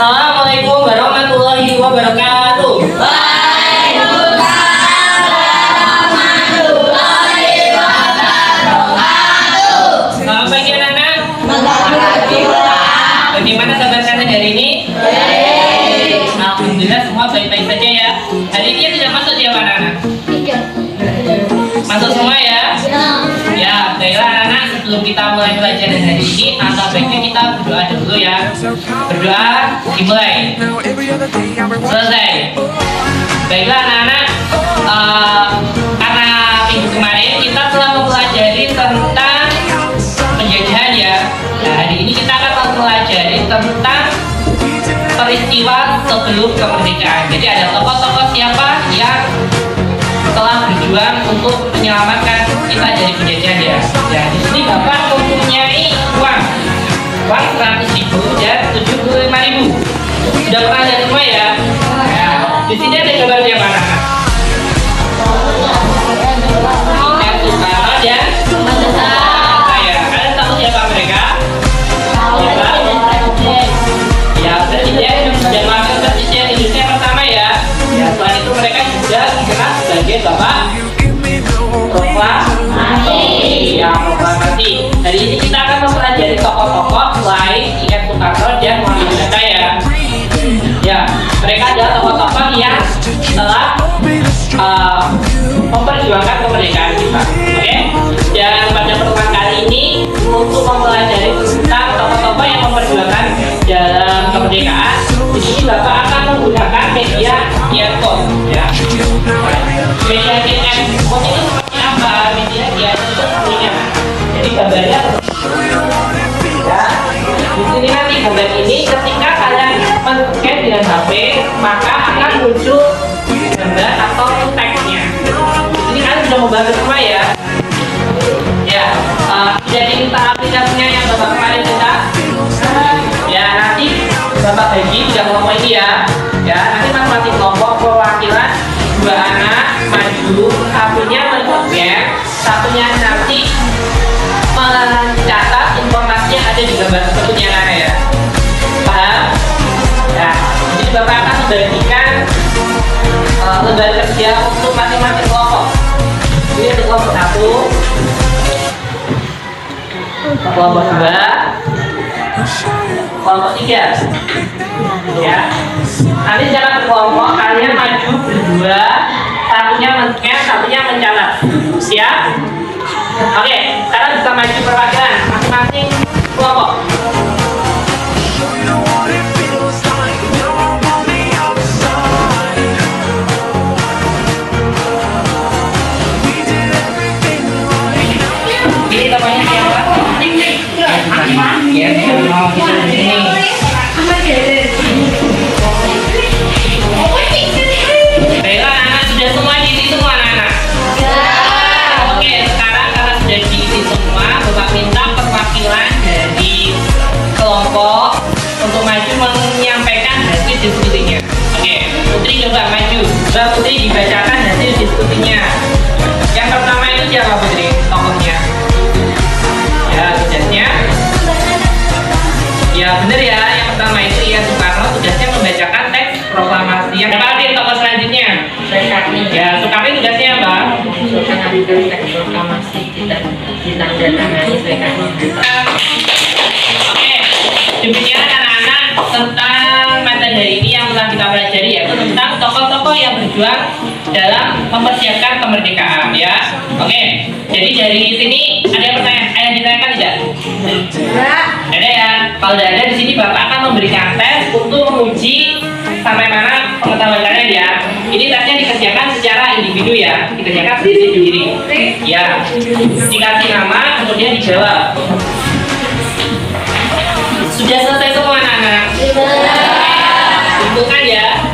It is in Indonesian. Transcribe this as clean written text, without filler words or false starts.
Assalamualaikum warahmatullahi wabarakatuh. Selamat pagi anak-anak. Bagaimana kabar kalian hari ini? Alhamdulillah semua baik-baik saja ya. Hari ini tidak masuk ya anak-anak? Masuk semua ya? Ya, baiklah anak-anak, sebelum kita mulai pelajaran hari ini, alangkah baiknya kita berdoa dulu ya. Berdoa dimulai. Selesai. Baiklah anak-anak, karena minggu kemarin kita telah mempelajari tentang penjajahan ya. Nah, hari ini kita akan mempelajari tentang peristiwa sebelum kemerdekaan. Jadi ada tokoh-tokoh siapa yang telah berjuang untuk menyelamatkan kita dari penjajahan ya. Ya, di sini Bapak mempunyai uang 100.000 dan 75.000. Sudah pernah lihat semua ya? Ya. Di sini ada gambar siapa anak-anak? Soekarno dan saya. Kalian tahu siapa mereka? Siapa? Ya, presiden dan wakil presiden Indonesia pertama ya. Ya, selain itu mereka juga dikenal sebagai Bapak Proklamasi. Ya, proklamasi. Hari ini kita akan mempelajari tokoh-tokoh selain I.M. Soekarno dan Muhammad Hatta ya. Ya, mereka adalah tokoh-tokoh yang telah memperjuangkan kemerdekaan kita. Oke? Dan pada pertemuan kali ini untuk mempelajari tentang tokoh-tokoh yang memperjuangkan dalam kemerdekaan, di sini Bapak akan menggunakan media earphone ya. Media earphone itu seperti apa? Media earphone itu jadi gambarnya ya. Di sini nanti gambar ini ketika kalian men-scan dengan HP, maka akan muncul gambar atau teksnya. Di sini kalian sudah membantu semua ya. Ya, jadi minta aplikasinya yang Bapak kemarin minta. Ya, nanti Bapak bagi 3 kelompok ini ya. Ya, nanti masing-masing kelompok perwakilan 2 anak maju, satunya men-scan, satunya nanti mencatat informasi yang ada di gambar tersebut ya anak ya. Paham? Ya, jadi Bapak akan membagikan lembar kerja untuk masing-masing kelompok. Ini untuk kelompok 1, kelompok 2, kelompok 3 ya. Nanti secara berkelompok kalian maju berdua, satunya men-scan, satunya mencatat. Siap? Oke, sekarang bisa maju perwakilan masing-masing kelompok. Ini tokohnya siapa? Ya, mau kita di sini. Baiklah anak-anak, sudah semua diisi semua anak-anak? Oke, sekarang karena sudah diisi semua, Bapak minta perwakilan dari kelompok untuk maju menyampaikan hasil diskusinya. Oke, Putri coba maju. Mbak Putri dibacakan hasil diskusinya. Yang pertama itu siapa Putri? Tokohnya? Ya, tugasnya. Ya benar ya, yang pertama itu I.M. Soekarno tugasnya membacakan teks proklamasi. Yang terakhir tokoh selanjutnya ya, Soekarno tugasnya apa? Mengambil teks proklamasi tidak ditandatangani Soekarno. Oke, demikian anak-anak tentang materi hari ini yang telah kita pelajari, yaitu tentang tokoh-tokoh yang berjuang dalam mempersiapkan kemerdekaan ya. Oke, jadi dari sini ada pertanyaan yang ditanyakan tidak? Ada ya. Kalau tidak ada, di sini Bapak akan memberikan tes untuk menguji sampai mana pengetahuan kalian ya. Ini tesnya dikerjakan secara individu ya, dikerjakan sendiri-sendiri. Ya, dikasih nama kemudian dijawab. Sudah selesai semua anak-anak? Tentukan ya.